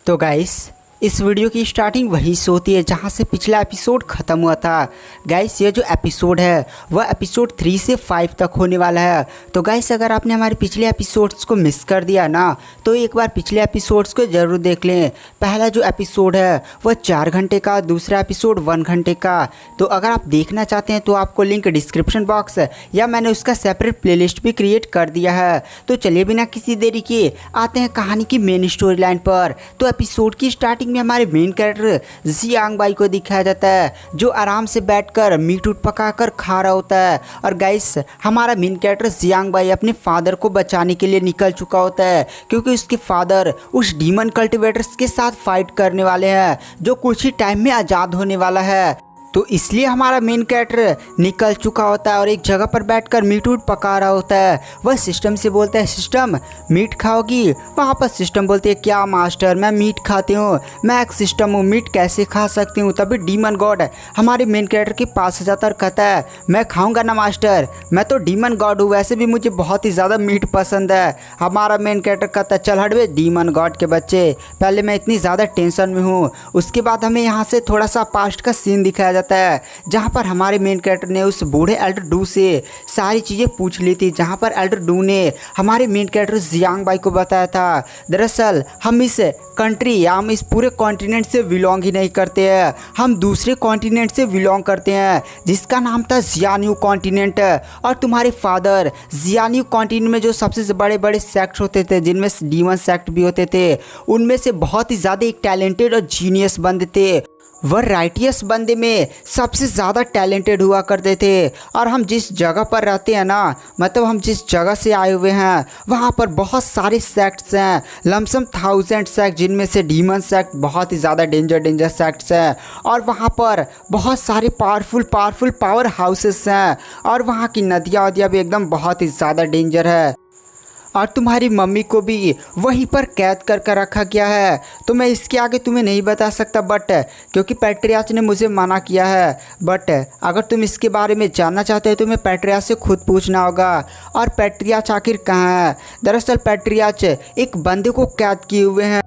तो गाइस इस वीडियो की स्टार्टिंग वहीं से होती है जहां से पिछला एपिसोड ख़त्म हुआ था। गाइस ये जो एपिसोड है वह एपिसोड 3 से 5 तक होने वाला है। तो गाइस अगर आपने हमारे पिछले एपिसोड्स को मिस कर दिया ना तो एक बार पिछले एपिसोड्स को ज़रूर देख लें। पहला जो एपिसोड है वह 4 घंटे का, दूसरा एपिसोड 1 घंटे का। तो अगर आप देखना चाहते हैं तो आपको लिंक डिस्क्रिप्शन बॉक्स या मैंने उसका सेपरेट प्लेलिस्ट भी क्रिएट कर दिया है। तो चलिए बिना किसी देरी के आते हैं कहानी की मेन स्टोरी लाइन पर। तो एपिसोड की स्टार्टिंग में हमारे मेन कैरेक्टर जियांग बाई को दिखाया जाता है जो आराम से बैठकर मीट उट पकाकर खा रहा होता है। और गाइस हमारा मेन कैरेक्टर जियांग बाई अपने फादर को बचाने के लिए निकल चुका होता है क्योंकि उसके फादर उस डीमन कल्टिवेटर्स के साथ फाइट करने वाले हैं जो कुछ ही टाइम में आज़ाद होने वाला है। तो इसलिए हमारा मेन कैरेक्टर निकल चुका होता है और एक जगह पर बैठकर मीट उट पका रहा होता है। वह सिस्टम से बोलता है, सिस्टम मीट खाओगी? वहाँ पर सिस्टम बोलती है, क्या मास्टर मैं मीट खाती हूँ, मैं एक सिस्टम हूँ, मीट कैसे खा सकती हूँ। तभी डीमन गॉड हमारे मेन कैरेक्टर के पास जाता और कहता है, मैं खाऊँगा ना मास्टर, मैं तो डीमन गॉड हूँ, वैसे भी मुझे बहुत ही ज़्यादा मीट पसंद है। हमारा मेन कैरेक्टर कहता है, चल हटवे डीमन गॉड के बच्चे, पहले मैं इतनी ज़्यादा टेंशन में हूँ। उसके बाद हमें यहाँ से थोड़ा सा पास्ट का सीन दिखाया जाता है जहां पर हमारे मेन कैरेक्टर ने उस बूढ़े एल्डर डू से सारी चीज़ें पूछ ली थी, जहां पर एल्डर डू ने हमारे मेन कैरेक्टर जियांग बाई को बताया था दरअसल हम इस कंट्री या हम इस पूरे कॉन्टिनेंट से बिलोंग ही नहीं करते हैं, हम दूसरे कॉन्टिनेंट से बिलोंग करते हैं जिसका नाम था जियान्यू कॉन्टिनेंट। और तुम्हारे फादर जियान्यू कॉन्टिनेंट में जो सबसे बड़े बड़े सेक्ट होते थे जिनमें डीमन सेक्ट भी होते थे उनमें से बहुत ही ज़्यादा एक टैलेंटेड और जीनियस बंदे थे। वह राइटियस बंदे में सबसे ज़्यादा टैलेंटेड हुआ करते थे। और हम जिस जगह पर रहते हैं ना, मतलब हम जिस जगह से आए हुए हैं वहाँ पर बहुत सारे सेक्ट्स हैं, लमसम 1000 सेक्ट, जिनमें से डीमन सेक्ट बहुत ही ज़्यादा डेंजर सेक्ट्स हैं। और वहाँ पर बहुत सारे पावरफुल पावर हाउसेस हैं और वहाँ की नदियाँ वदियाँ भी एकदम बहुत ही ज़्यादा डेंजर है। और तुम्हारी मम्मी को भी वहीं पर कैद कर रखा गया है। तो मैं इसके आगे तुम्हें नहीं बता सकता बट क्योंकि पैट्रियाच ने मुझे मना किया है। बट अगर तुम इसके बारे में जानना चाहते हो तो तुम्हें पैट्रियाच से खुद पूछना होगा। और पैट्रियाच आखिर कहाँ है? दरअसल पैट्रियाच एक बंदे को कैद किए हुए हैं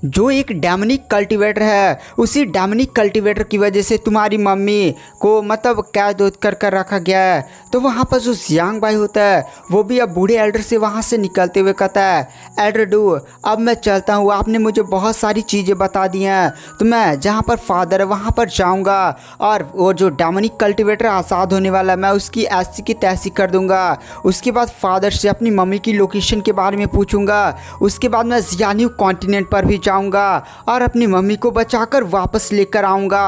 जो एक डेमनिक कल्टीवेटर है। उसी डेमनिक कल्टीवेटर की वजह से तुम्हारी मम्मी को मतलब कैद कर रखा गया है। तो वहाँ पर जो जियांग बाई होता है वो भी अब बूढ़े एल्डर से वहाँ से निकलते हुए कहता है, एल्डर डू अब मैं चलता हूँ, आपने मुझे बहुत सारी चीज़ें बता दी हैं, तो मैं जहाँ पर फादर है वहाँ पर जाऊँगा और वो जो डेमनिक कल्टीवेटर आज़ाद होने वाला है मैं उसकी ऐसी की तैसी कर दूँगा। उसके बाद फादर से अपनी मम्मी की लोकेशन के बारे में पूछूँगा। उसके बाद मैं जियान्यू कॉन्टिनेंट पर भी जाऊंगा और अपनी मम्मी को बचाकर वापस लेकर आऊंगा।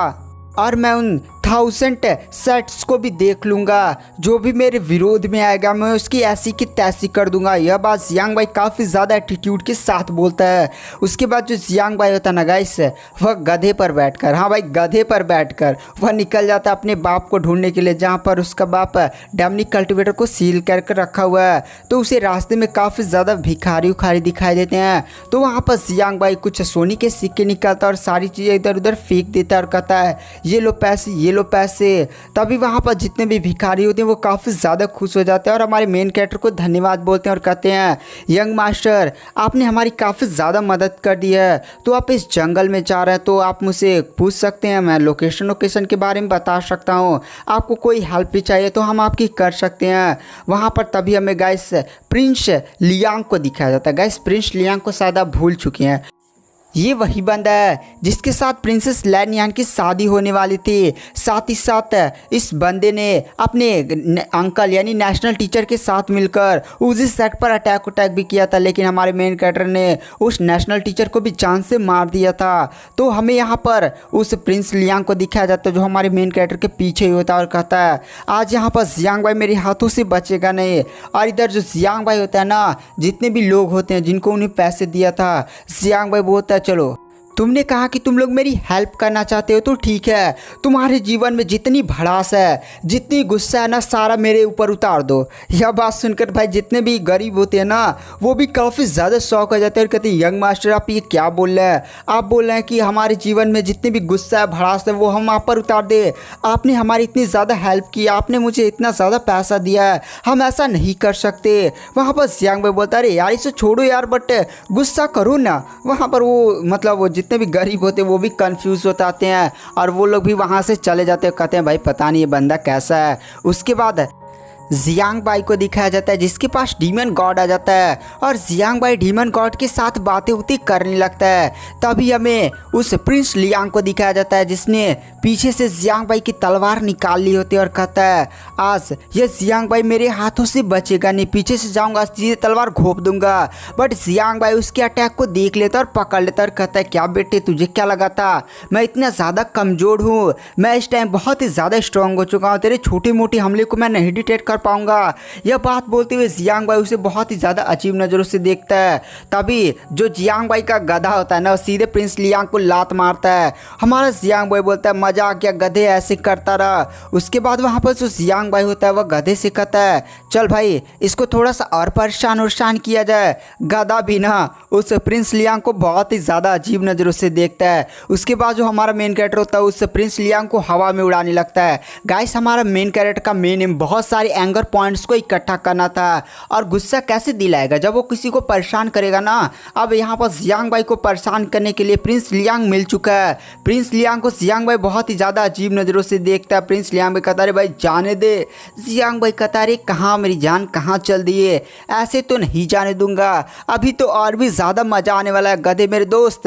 और मैं उन 1000 सेट्स को भी देख लूँगा जो भी मेरे विरोध में आएगा, मैं उसकी ऐसी की तैसी कर दूंगा। यह बात जियांग बाई काफ़ी ज़्यादा एटीट्यूड के साथ बोलता है। उसके बाद जो जियांग बाई होता है ना गाइस, वह गधे पर बैठकर, हाँ भाई गधे पर बैठकर वह निकल जाता है अपने बाप को ढूंढने के लिए जहाँ पर उसका बाप डेमनिक कल्टिवेटर को सील करके रखा हुआ है। तो उसे रास्ते में काफ़ी ज़्यादा भिखारी उखारी दिखाई देते हैं। तो वहाँ पर जियांग बाई कुछ सोने के सिक्के निकालता है और सारी चीज़ें इधर उधर फेंक देता है और कहता है, ये लो पैसे, ये लो पैसे। तभी वहाँ पर जितने भी भिखारी होते हैं वो काफ़ी ज़्यादा खुश हो जाते हैं और हमारे मेन कैरेक्टर को धन्यवाद बोलते हैं और कहते हैं, यंग मास्टर आपने हमारी काफ़ी ज़्यादा मदद कर दी है। तो आप इस जंगल में जा रहे हैं तो आप मुझसे पूछ सकते हैं, मैं लोकेशन के बारे में बता सकता हूँ। आपको कोई हेल्प भी चाहिए तो हम आपकी कर सकते हैं। वहाँ पर तभी हमें गाइस प्रिंस लियांग को दिखाया जाता है। गाइस प्रिंस लियांग को शायद आप भूल चुके हैं, ये वही बंदा है जिसके साथ प्रिंसेस लैनयान की शादी होने वाली थी। साथ ही साथ इस बंदे ने अपने अंकल यानी नेशनल टीचर के साथ मिलकर उसी सेट पर अटैक भी किया था, लेकिन हमारे मेन कैरेक्टर ने उस नेशनल टीचर को भी जान से मार दिया था। तो हमें यहाँ पर उस प्रिंस लियांग को दिखाया जाता है जो हमारे मेन कैरेक्टर के पीछे ही होता है और कहता है, आज यहाँ पर जियांग बाई मेरे हाथों से बचेगा नहीं। और इधर जो जियांग बाई होता है ना, जितने भी लोग होते हैं जिनको उन्हें पैसे दिया था, जियांग बाई बोलता है, चलो तुमने कहा कि तुम लोग मेरी हेल्प करना चाहते हो तो ठीक है, तुम्हारे जीवन में जितनी भड़ास है, जितनी गुस्सा है ना, सारा मेरे ऊपर उतार दो। यह बात सुनकर भाई जितने भी गरीब होते हैं ना, वो भी काफ़ी ज़्यादा शौक हो जाते हैं और कहते हैं यंग मास्टर आप ये क्या बोल रहे हैं? आप बोल रहे हैं कि हमारे जीवन में जितने भी गुस्सा है, भड़ास है, वो हम आप पर उतार दे। आपने हमारी इतनी ज़्यादा हेल्प की, आपने मुझे इतना ज़्यादा पैसा दिया है, हम ऐसा नहीं कर सकते। वहाँ पर जियांग भाई बोलता है अरे यार इसे छोड़ो यार, बट गुस्सा करो ना। वहाँ पर वो मतलब वो जितने भी गरीब होते हैं वो भी कंफ्यूज हो जाते हैं और वो लोग भी वहाँ से चले जाते हैं, कहते हैं भाई पता नहीं ये बंदा कैसा है। उसके बाद जियांग भाई को दिखाया जाता है जिसके पास डीमन गॉड आ जाता है और जियांग भाई डीमन गॉड के साथ बातें उती करने लगता है। तभी हमें उस प्रिंस लियांग को दिखाया जाता है जिसने पीछे से जियांग भाई की तलवार निकाल ली होती है और कहता है आज ये जियांग भाई मेरे हाथों से बचेगा नहीं, पीछे से जाऊंगा सीधे तलवार घोंप दूंगा। बट जियांग भाई उसके अटैक को देख लेता और पकड़ लेता और कहता है क्या बेटे तुझे क्या लगा था मैं इतना ज़्यादा कमज़ोर हूँ? मैं इस टाइम बहुत ही ज़्यादा स्ट्रांग हो चुका हूँ, तेरे छोटे मोटे हमले को मैं नहीं डिटेक्ट कर पाऊंगा। यह बात बोलते हुए जियांग भाई उसे बहुत ही ज़्यादा अजीब नज़रों से देखता है। तभी जो जियांग भाई का गधा होता है ना, सीधे प्रिंस लियांग को लात मारता है। हमारा जियांग भाई बोलता है मजा आ गया, गधे ऐसे करता रहा। उसके बाद वहाँ पर जो जियांग भाई होता है वह गधे से कहता है चल भाई इसको थोड़ा सा और परेशान किया जाए। गधा भी ना उस प्रिंस लियांग को बहुत ही ज़्यादा अजीब नज़रों से देखता है। उसके बाद जो हमारा मेन कैरेक्टर होता है उस प्रिंस लियांग को हवा में उड़ाने लगता है। गाइस हमारा मेन कैरेक्टर का मेन एम बहुत सारे एंगर पॉइंट्स को इकट्ठा करना था और गुस्सा कैसे दिलाएगा जब वो किसी को परेशान करेगा ना। अब यहाँ पर जियांग भाई को परेशान करने के लिए प्रिंस लियांग मिल चुका है। प्रिंस लियांग को जियांग भाई बहुत ही ज़्यादा अजीब नज़रों से देखता है। प्रिंस लियांग भाई कहता है भाई जाने दे। जियांग भाई कहता है कहाँ मेरी जान कहाँ चल दिए, ऐसे तो नहीं जाने दूंगा, अभी तो और भी ज़्यादा मज़ा आने वाला है। गधे मेरे दोस्त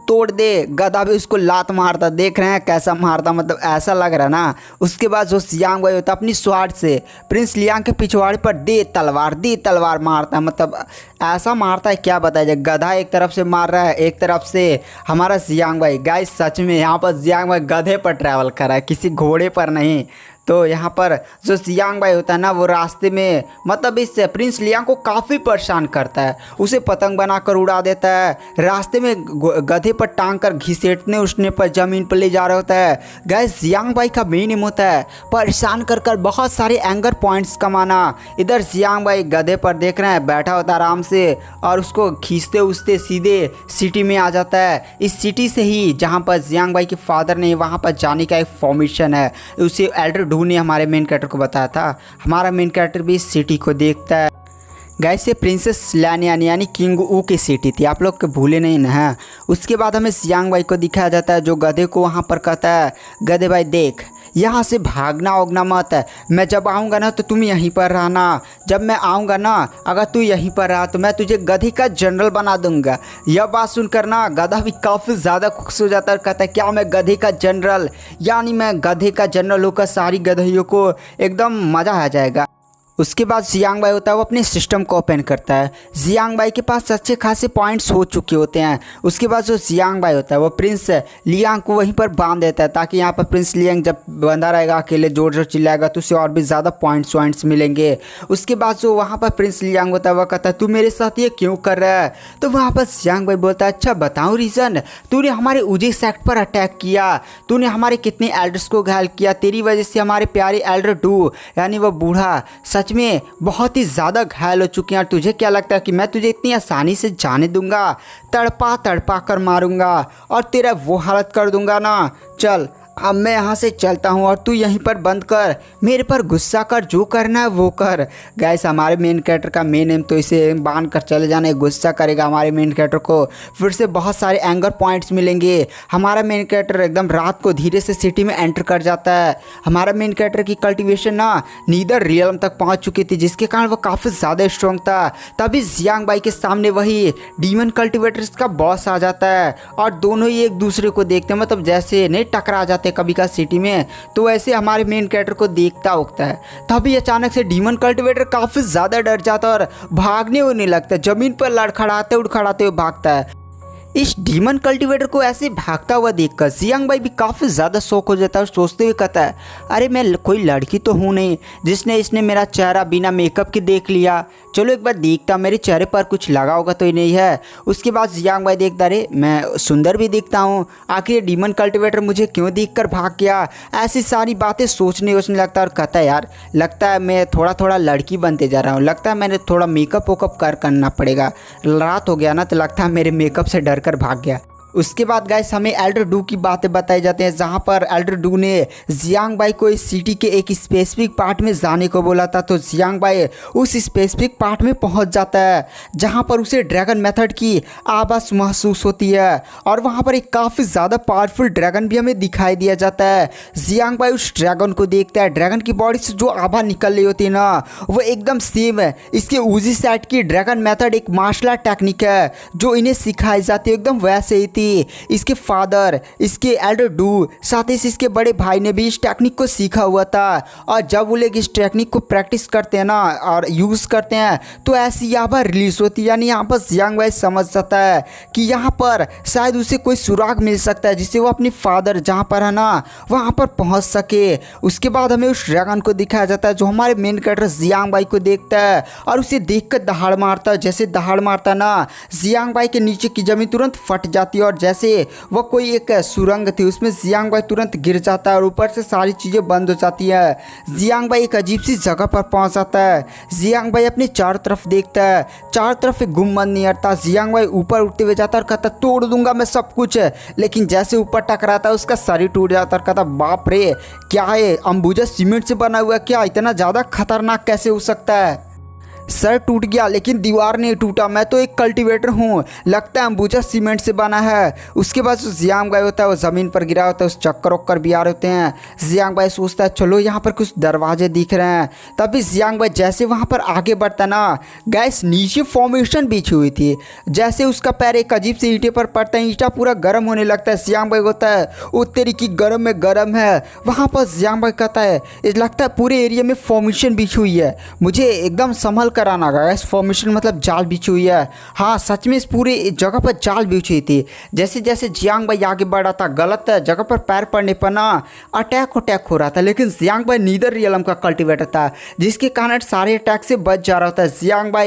तोड़ दे। गधा भी उसको लात मारता, देख रहे हैं कैसा मारता, मतलब ऐसा लग रहा ना। उसके बाद जो जियांग भाई होता अपनी स्वार्ड से प्रिंस लियांग के पिछवाड़े पर दे तलवार मारता है, मतलब ऐसा मारता है क्या बताया जाए। गधा एक तरफ से मार रहा है, एक तरफ से हमारा जियांग भाई। गाइस सच में यहाँ पर जियांग भाई गधे पर ट्रैवल कर रहा है, किसी घोड़े पर नहीं। तो यहाँ पर जो जियांग भाई होता है ना वो रास्ते में मतलब इस प्रिंस लियांग को काफ़ी परेशान करता है, उसे पतंग बनाकर उड़ा देता है, रास्ते में गधे पर टांग कर घिसेटने उसने पर ज़मीन पर ले जा रहा होता है। गाइस जियांग भाई का मेन एम होता है परेशान कर बहुत सारे एंगर पॉइंट्स कमाना। इधर जियांग भाई गधे पर देख रहे हैं बैठा होता है आराम से और उसको खींचते उसते सीधे सिटी में आ जाता है। इस सिटी से ही जहाँ पर जियांग भाई के फादर ने वहाँ पर जाने का एक फॉर्मेशन है, उसे एल्डर ने हमारे मेन कैरेक्टर को बताया था। हमारा मेन कैरेक्टर भी इस सिटी को देखता है। गाइस ये प्रिंसेस लैन यानी किंग ऊ की सिटी थी, आप लोग के भूले नहीं ना। उसके बाद हमें जियांग भाई को दिखाया जाता है जो गधे को वहाँ पर कहता है गधे भाई देख यहाँ से भागना ओगना मत, मैं जब आऊँगा ना तो तुम यहीं पर रहना, जब मैं आऊँगा ना अगर तू यहीं पर रहा तो मैं तुझे गधे का जनरल बना दूंगा। यह बात सुनकर ना गधा भी काफ़ी ज़्यादा खुश हो जाता है और कहता है क्या मैं गधे का जनरल, यानी मैं गधे का जनरल होकर सारी गधइयों को एकदम मज़ा आ जाएगा। उसके बाद जियांग भाई होता है वो अपने सिस्टम को ओपन करता है। जियांग भाई के पास अच्छे खासे पॉइंट्स हो चुके होते हैं। उसके बाद जो जियांग भाई होता है वो प्रिंस लियांग को वहीं पर बांध देता है ताकि यहाँ पर प्रिंस लियांग जब बंधा रहेगा अकेले जोर जोर चिल्लाएगा तो उसे और भी ज़्यादा पॉइंट्स मिलेंगे। उसके बाद जो वहाँ पर प्रिंस लियांग होता है वह कहता है तू मेरे साथ ये क्यों कर रहा है? तो वहाँ पर जियांग भाई बोलता है अच्छा बताऊँ रीज़न, तूने हमारे उजे सेक्ट पर अटैक किया, तूने हमारे कितने एल्डर्स को घायल किया, तेरी वजह से हमारे प्यारे एल्डर डू यानी वो बूढ़ा सच में बहुत ही ज़्यादा घायल हो चुके हैं। तुझे क्या लगता है कि मैं तुझे इतनी आसानी से जाने दूंगा? तड़पा कर मारूंगा और तेरा वो हालत कर दूंगा ना। चल अब मैं यहाँ से चलता हूँ और तू यहीं पर बंद कर, मेरे पर गुस्सा कर, जो करना है वो कर। गाइस हमारे मेन कैरेक्टर का मेन एम तो इसे बांध कर चले जाना, गुस्सा करेगा हमारे मेन कैरेक्टर को, फिर से बहुत सारे एंगर पॉइंट्स मिलेंगे। हमारा मेन कैरेक्टर एकदम रात को धीरे से सिटी में एंटर कर जाता है। हमारा मेन कैरेक्टर की कल्टिवेशन ना नीदर रियल्म तक पहुँच चुकी थी जिसके कारण वो काफ़ी ज़्यादा स्ट्रॉन्ग था। तभी जियांग भाई के सामने वही डीमन कल्टिवेटर्स का बॉस आ जाता है और दोनों ही एक दूसरे को देखते हैं, मतलब जैसे नहीं टकरा जाते कभी का सिटी में, तो ऐसे हमारे मेन कैरेक्टर को देखता उगता है। तभी अचानक से डीमन कल्टिवेटर काफ़ी ज़्यादा डर जाता है और भागने होने लगता है, ज़मीन पर लड़खड़ाते उड़खड़ाते हुए भागता है। इस डीमन कल्टिवेटर को ऐसे भागता हुआ देखकर जियांग भाई भी काफ़ी ज़्यादा शौक हो जाता है और सोचते हुए कहता है अरे मैं कोई लड़की तो हूँ नहीं जिसने इसने मेरा चेहरा बिना मेकअप के देख लिया। चलो एक बार देखता, मेरे चेहरे पर कुछ लगा होगा तो ही नहीं है। उसके बाद जियांग भाई देखता, अरे मैं सुंदर भी दिखता हूँ, आखिर ये डीमन कल्टिवेटर मुझे क्यों देख कर भाग गया। ऐसी सारी बातें सोचने लगता है और कहता है यार लगता है मैं थोड़ा थोड़ा लड़की बनते जा रहा हूँ, लगता है मैंने थोड़ा मेकअप वेकअप करना पड़ेगा। रात हो गया ना तो लगता है मेरे मेकअप से डर कर भाग गया। उसके बाद गाइस हमें एल्डर डू की बातें बताई जाती हैं, जहाँ पर एल्डर डू ने जियांग भाई को इस सिटी के एक स्पेसिफिक पार्ट में जाने को बोला था। तो जियांग भाई उस स्पेसिफिक पार्ट में पहुँच जाता है जहाँ पर उसे ड्रैगन मेथड की आवाज़ महसूस होती है और वहाँ पर एक काफ़ी ज़्यादा पावरफुल ड्रैगन भी हमें दिखाई दिया जाता है। जियांग भाई उस ड्रैगन को देखता है, ड्रैगन की बॉडी से जो आभा निकल रही होती है ना वो एकदम सेम है इसके उजी सेट की ड्रैगन मेथड, एक मार्शल आर्ट टेक्निक है जो इन्हें सिखाई जाती है, एकदम वैसे ही थी। इसके फादर, इसके एल्डर डू, साथ ही इसके बड़े भाई ने भी इस टेक्निक को सीखा हुआ था और जब वो लोग इस टेक्निक को प्रैक्टिस करते हैं ना और यूज़ करते हैं तो ऐसी आभा रिलीज होती है। यानी यहाँ पर जियांग भाई समझ जाता है कि यहाँ पर शायद उसे कोई सुराग मिल सकता है जिससे वो अपने फादर जहाँ पर है ना वहाँ पर पहुँच सके। उसके बाद हमें उस ड्रैगन को दिखाया जाता है जो हमारे मेन कैरेक्टर जियांग भाई को देखता है और उसे देख कर दहाड़ मारता है। जैसे दहाड़ मारता ना जियांग भाई के नीचे की जमीन तुरंत फट जाती है और जैसे वह कोई एक सुरंग थी उसमें जियांग भाई तुरंत गिर जाता है और ऊपर से सारी चीज़ें बंद हो जाती है। जियांग भाई एक अजीब सी जगह पर पहुंच जाता है। जियांग भाई अपने चारों तरफ देखता है, चारों तरफ एक गुम्बद नहीं हटता। जियांग भाई ऊपर उठते हुए जाता है और कहता तोड़ दूंगा मैं सब कुछ, लेकिन जैसे ऊपर टकराता है उसका शरीर टूट जाता है और कहता बाप रे क्या है, अंबुजा सीमेंट से बना हुआ, क्या इतना ज़्यादा खतरनाक कैसे हो सकता है। सर टूट गया लेकिन दीवार नहीं टूटा, मैं तो एक कल्टीवेटर हूँ, लगता है अंबुजा सीमेंट से बना है। उसके बाद जियांग भाई होता है वो ज़मीन पर गिरा होता है, उस चक्कर वक्कर भी आ रहे होते हैं। जियांग भाई सोचता है चलो यहाँ पर कुछ दरवाजे दिख रहे हैं। तभी जियांग भाई जैसे वहाँ पर आगे बढ़ता ना गैस नीचे फॉर्मेशन बिछी हुई थी, जैसे उसका पैर एक अजीब से ईंटे पर पड़ता है, ईंटा पूरा गर्म होने लगता है। जियांग भाई होता है वो तेरी की गर्म में गर्म है। वहाँ पर जियांग भाई कहता है लगता है पूरे एरिया में फॉर्मेशन बिछी हुई है, मुझे एकदम संभल कराना गैस। फॉर्मेशन मतलब जाल बिछी हुई है। हाँ सच में इस पूरी जगह पर जाल बिछी हुई थी। जैसे जैसे जियांग भाई आगे बढ़ रहा था गलत जगह पर पैर पड़ने पर ना अटैक हो रहा था, लेकिन जियांग भाई नीदर रियलम का कल्टीवेटर था जिसके कारण सारे अटैक से बच जा रहा था। जियांग भाई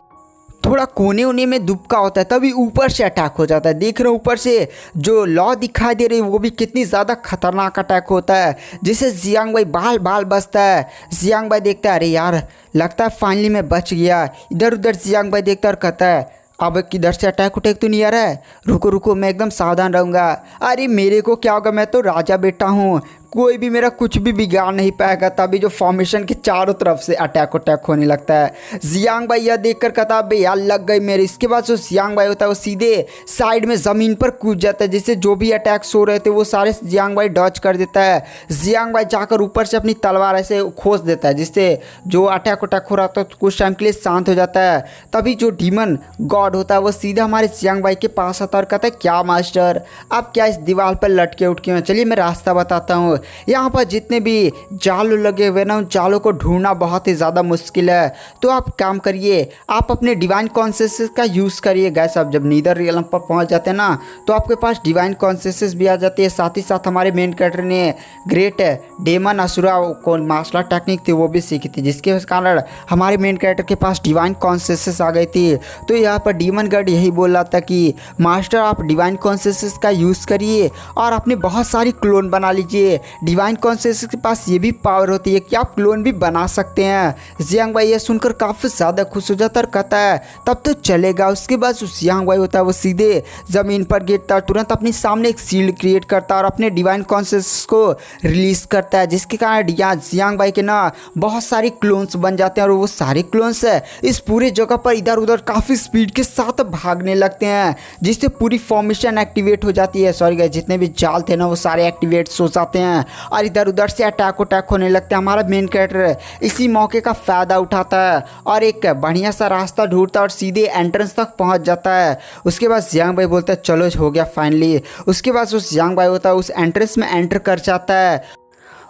थोड़ा कोने में दुबका होता है तभी ऊपर से अटैक हो जाता है। देख रहे हो ऊपर से जो लॉ दिखाई दे रही है वो भी कितनी ज़्यादा खतरनाक अटैक होता है जिससे जियांग भाई बाल बाल बचता है। जियांग भाई देखता है अरे यार लगता है फाइनली मैं बच गया। इधर उधर जियांग भाई देखता है और कहता है अब किधर से अटैक उटैक तो नहीं आ रहा है, रुको रुको मैं एकदम सावधान रहूँगा। अरे मेरे को क्या होगा, मैं तो राजा बेटा हूँ, कोई भी मेरा कुछ भी बिगाड़ नहीं पाएगा। तभी जो फॉर्मेशन के चारों तरफ से अटैक होने लगता है। जियांग भाई यह देखकर कहता है यार लग गई मेरे। इसके बाद जो जियांग भाई होता है वो सीधे साइड में ज़मीन पर कूद जाता है जिससे जो भी अटैक्स हो रहे थे वो सारे जियांग भाई डॉज कर देता है। जियांग भाई जाकर ऊपर से अपनी तलवार ऐसे खोस देता है जिससे जो अटैक हो रहा था तो कुछ टाइम के लिए शांत हो जाता है। तभी जो डीमन गॉड होता है वो सीधा हमारे जियांग भाई के पास आता है और कहता है क्या मास्टर आप क्या इस दीवार पर लटके उठके हैं, चलिए मैं रास्ता बताता हूँ। यहाँ पर जितने भी जाल लगे हुए ना उन जालों को ढूंढना बहुत ही ज़्यादा मुश्किल है, तो आप काम करिए आप अपने डिवाइन कॉन्शियसनेस का यूज़ करिए। गैस आप जब नीदर रियलम पर पहुँच जाते हैं ना तो आपके पास डिवाइन कॉन्शियसनेस भी आ जाती है। साथ ही साथ हमारे मेन कैरेक्टर ने ग्रेट डेमन असुरा को मार्शल आर्ट टेक्निक थी वो भी सीखी थी जिसके कारण हमारे मेन कैरेक्टर के पास डिवाइन कॉन्शियसनेस आ गई थी। तो यहाँ पर डीमन गॉड यही बोल रहा था कि मास्टर आप डिवाइन कॉन्शियसनेस का यूज़ करिए और अपने बहुत सारी क्लोन बना लीजिए। डिवाइन कॉन्शियसनेस के पास ये भी पावर होती है कि आप क्लोन भी बना सकते हैं। जियांग भाई ये सुनकर काफ़ी ज़्यादा खुश हो जाता है और कहता है तब तो चलेगा। उसके बाद जो जियांग भाई होता है वो सीधे ज़मीन पर गिरता है, तुरंत अपने सामने एक शील्ड क्रिएट करता है और अपने डिवाइन कॉन्शियसनेस को रिलीज़ करता है जिसके कारण जियांग भाई के ना बहुत सारे क्लोन्स बन जाते हैं और वो सारे क्लोन्स इस पूरे जगह पर इधर उधर काफ़ी स्पीड के साथ भागने लगते हैं जिससे पूरी फॉर्मेशन एक्टिवेट हो जाती है। सॉरी गाइस जितने भी जाल थे ना वो सारे एक्टिवेट हो जाते हैं और इधर उधर से अटैक होने लगते हैं। हमारा मेन कैरेक्टर इसी मौके का फ़ायदा उठाता है और एक बढ़िया सा रास्ता ढूंढता है और सीधे एंट्रेंस तक पहुंच जाता है। उसके बाद जियांग भाई बोलता है चलो हो गया फाइनली। उसके बाद जो जियांग भाई होता है उस एंट्रेंस में एंटर कर जाता है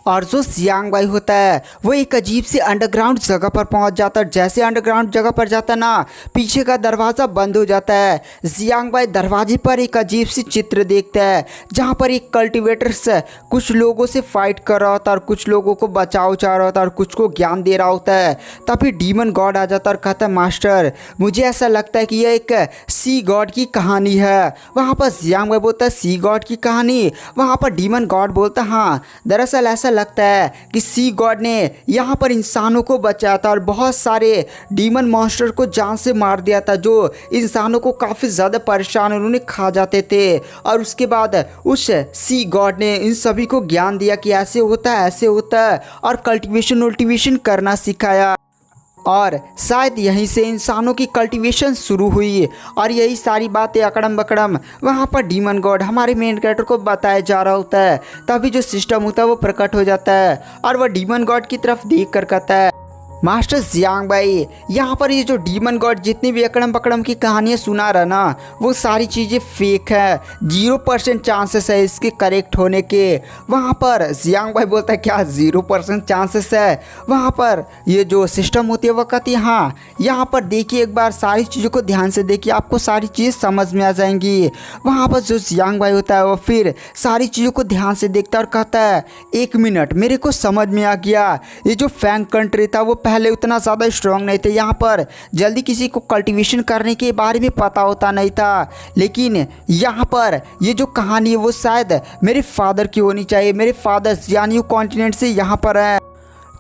और जो जियांग भाई होता है वो एक अजीब सी अंडरग्राउंड जगह पर पहुंच जाता है। जैसे अंडरग्राउंड जगह पर जाता है ना, पीछे का दरवाज़ा बंद हो जाता है। जियांग भाई दरवाजे पर एक अजीब सी चित्र देखता है जहां पर एक कल्टीवेटर्स कुछ लोगों से फाइट कर रहा होता है और कुछ लोगों को बचाव चाह रहा होता है और कुछ को ज्ञान दे रहा होता है। तभी डीमन गॉड आ जाता है और कहता है मास्टर मुझे ऐसा लगता है कि यह एक सी गॉड की कहानी है। वहाँ पर जियांग भाई बोलता है सी गॉड की कहानी। वहाँ पर डीमन गॉड बोलता है हाँ, दरअसल ऐसा लगता है कि सी गॉड ने यहाँ पर इंसानों को बचाया था और बहुत सारे डीमन मॉन्स्टर को जान से मार दिया था जो इंसानों को काफ़ी ज़्यादा परेशान उन्होंने खा जाते थे। और उसके बाद उस सी गॉड ने इन सभी को ज्ञान दिया कि ऐसे होता है ऐसे होता है और कल्टीवेशन करना सिखाया। और शायद यहीं से इंसानों की कल्टीवेशन शुरू हुई और यही सारी बातें अकड़म बकड़म वहाँ पर डीमन गॉड हमारे मेन कैरेक्टर को बताया जा रहा होता है। तभी जो सिस्टम होता है वो प्रकट हो जाता है और वह डीमन गॉड की तरफ देख कर कहता है मास्टर जियांग भाई, यहाँ पर ये जो डीमन गॉड जितनी भी अकड़म पकड़म की कहानियाँ सुना रहा ना वो सारी चीज़ें फेक है। 0% चांसेस है इसके करेक्ट होने के। वहाँ पर जियांग भाई बोलता है क्या 0% चांसेस है? वहाँ पर ये जो सिस्टम होती है वो कहती है हाँ, यहाँ पर देखिए एक बार सारी चीज़ों को ध्यान से देखिए आपको सारी चीज़ समझ में आ जाएंगी। वहाँ पर जो जियांग भाई होता है वो फिर सारी चीज़ों को ध्यान से देखता है और कहता है 1 मिनट मेरे को समझ में आ गया। ये जो फैंग कंट्री था वो पहले उतना ज़्यादा स्ट्रॉन्ग नहीं थे। यहाँ पर जल्दी किसी को कल्टीवेशन करने के बारे में पता होता नहीं था। लेकिन यहाँ पर ये जो कहानी है वो शायद मेरे फादर की होनी चाहिए। मेरे फादर जियानियो कॉन्टिनेंट से यहाँ पर है।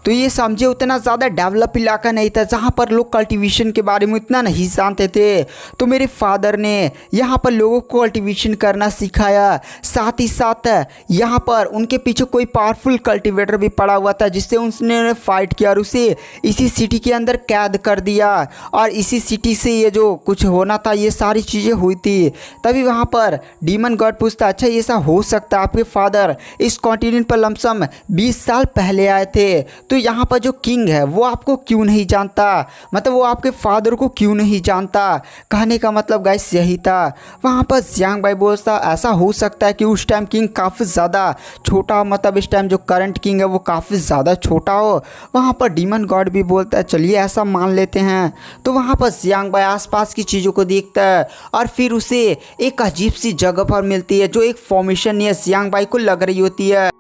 तो ये समझे उतना ज़्यादा डेवलप इलाका नहीं था जहाँ पर लोग कल्टीवेशन के बारे में इतना नहीं जानते थे। तो मेरे फादर ने यहाँ पर लोगों को कल्टीवेशन करना सिखाया। साथ ही साथ यहाँ पर उनके पीछे कोई पावरफुल कल्टीवेटर भी पड़ा हुआ था जिससे उसने फाइट किया और उसे इसी सिटी के अंदर कैद कर दिया। और इसी सिटी से ये जो कुछ होना था ये सारी चीज़ें हुई थी। तभी वहाँ पर डीमन गॉड पूछता अच्छा ये ऐसा हो सकता है आपके फादर इस कॉन्टिनेंट पर लमसम 20 साल पहले आए थे, तो यहाँ पर जो किंग है वो आपको क्यों नहीं जानता? मतलब वो आपके फादर को क्यों नहीं जानता? कहने का मतलब गाइस यही था। वहाँ पर जियांग भाई बोलता ऐसा हो सकता है कि उस टाइम किंग काफ़ी ज़्यादा छोटा, मतलब इस टाइम जो करंट किंग है वो काफ़ी ज़्यादा छोटा हो। वहाँ पर डीमन गॉड भी बोलता है चलिए ऐसा मान लेते हैं। तो वहाँ पर जियांग भाई आसपास की चीज़ों को देखता है और फिर उसे एक अजीब सी जगह पर मिलती है जो एक फॉर्मेशन या जियांग भाई को लग रही होती है।